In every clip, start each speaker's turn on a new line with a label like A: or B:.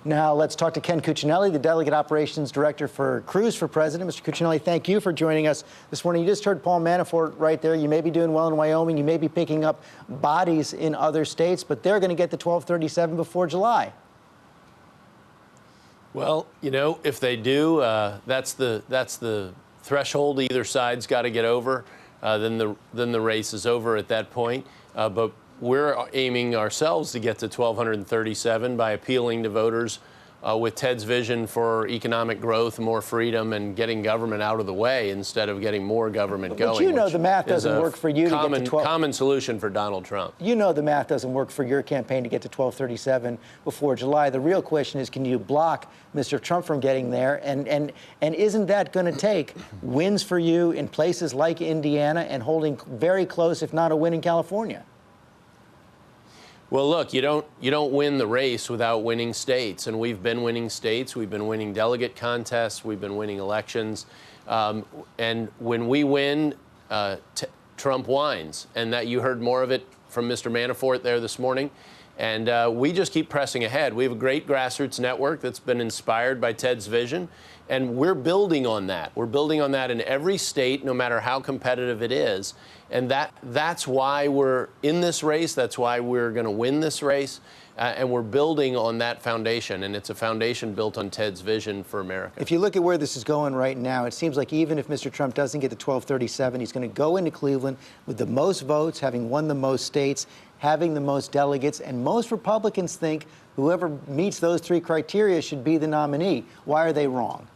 A: Now let's talk to Ken Cuccinelli, the Delegate Operations Director for Cruz for President. Mr. Cuccinelli, thank you for joining us this morning. You just heard Paul Manafort right there. You may be doing well in Wyoming. You may be picking up bodies in other states, but they're going to get the 1237 before July.
B: Well, you know, if they do, that's the threshold either side's got to get over. Then the race is over at that point. But we're aiming ourselves to get to 1,237 by appealing to voters with Ted's vision for economic growth, more freedom, and getting government out of the way instead of getting more government going.
A: But you know the math doesn't work for you to get to 12.
B: Common solution for Donald Trump.
A: You know the math doesn't work for your campaign to get to 1237 before July. The real question is, can you block Mr. Trump from getting there? And isn't that going to take wins for you in places like Indiana and holding very close, if not a win in California?
B: Well, look, you don't win the race without winning states, and we've been winning states. We've been winning delegate contests. We've been winning elections, and when we win, Trump whines, and that you heard more of it from Mr. Manafort there this morning. And we just keep pressing ahead. We have a great grassroots network that's been inspired by Ted's vision, and we're building on that. We're building on that in every state, no matter how competitive it is. And that's why we're in this race. That's why we're going to win this race. And we're building on that foundation. And it's a foundation built on Ted's vision for America.
A: If you look at where this is going right now, it seems like even if Mr. Trump doesn't get to 1237, he's going to go into Cleveland with the most votes, having won the most states, having the most delegates. And most Republicans think whoever meets those three criteria should be the nominee. Why are they wrong?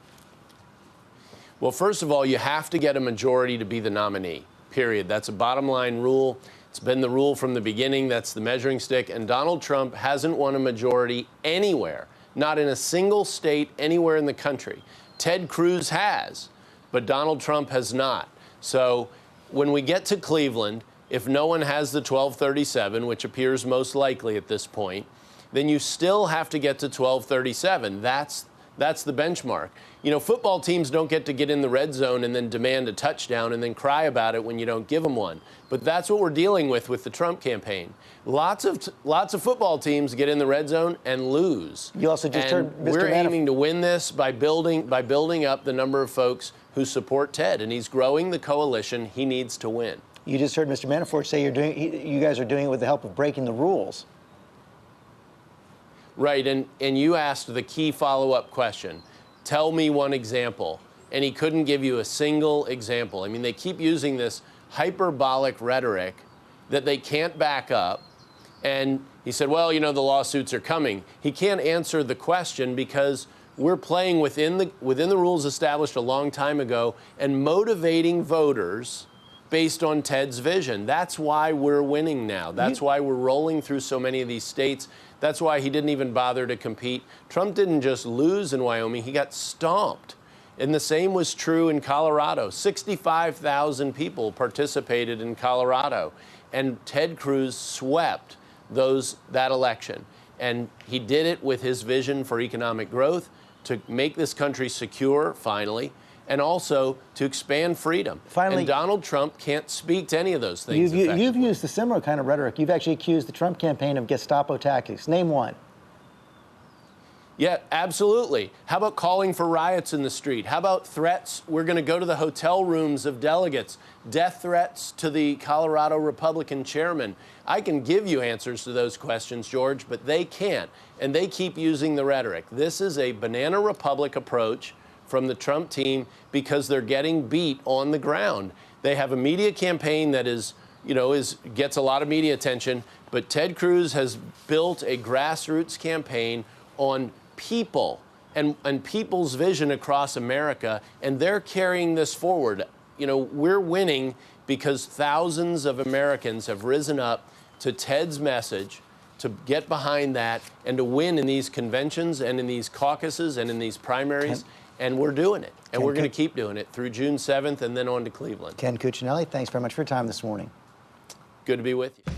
B: Well, first of all, you have to get a majority to be the nominee. Period. That's a bottom line rule. It's been the rule from the beginning. That's the measuring stick. And Donald Trump hasn't won a majority anywhere, not in a single state anywhere in the country. Ted Cruz has, but Donald Trump has not. So when we get to Cleveland, if no one has the 1237, which appears most likely at this point, then you still have to get to 1237. That's the benchmark. You know, football teams don't get to get in the red zone and then demand a touchdown and then cry about it when you don't give them one. But that's what we're dealing with the Trump campaign. Lots of football teams get in the red zone and lose.
A: You also just heard Mr.
B: We're aiming to win this by building up the number of folks who support Ted, and he's growing the coalition he needs to win.
A: You just heard Mr. Manafort say you guys are doing it with the help of breaking the rules.
B: Right, and you asked the key follow-up question. Tell me one example. And he couldn't give you a single example. I mean, they keep using this hyperbolic rhetoric that they can't back up. And he said, well, you know, the lawsuits are coming. He can't answer the question because we're playing within the rules established a long time ago and motivating voters based on Ted's vision. That's why we're winning now. That's why we're rolling through so many of these states. That's why he didn't even bother to compete. Trump didn't just lose in Wyoming, he got stomped. And the same was true in Colorado. 65,000 people participated in Colorado. And Ted Cruz swept that election. And he did it with his vision for economic growth, to make this country secure, finally, and also to expand freedom.
A: Finally,
B: and Donald Trump can't speak to any of those things.
A: You've used a similar kind of rhetoric. You've actually accused the Trump campaign of Gestapo tactics. Name one.
B: Yeah, absolutely. How about calling for riots in the street? How about threats? We're going to go to the hotel rooms of delegates, death threats to the Colorado Republican chairman. I can give you answers to those questions, George, but they can't. And they keep using the rhetoric. This is a banana republic approach from the Trump team because they're getting beat on the ground. They have a media campaign that gets a lot of media attention, but Ted Cruz has built a grassroots campaign on people and people's vision across America, and they're carrying this forward. You know, we're winning because thousands of Americans have risen up to Ted's message, to get behind that, and to win in these conventions and in these caucuses and in these primaries. And we're doing it. And we're going to keep doing it through June 7th and then on to Cleveland.
A: Ken Cuccinelli, thanks very much for your time this morning.
B: Good to be with you.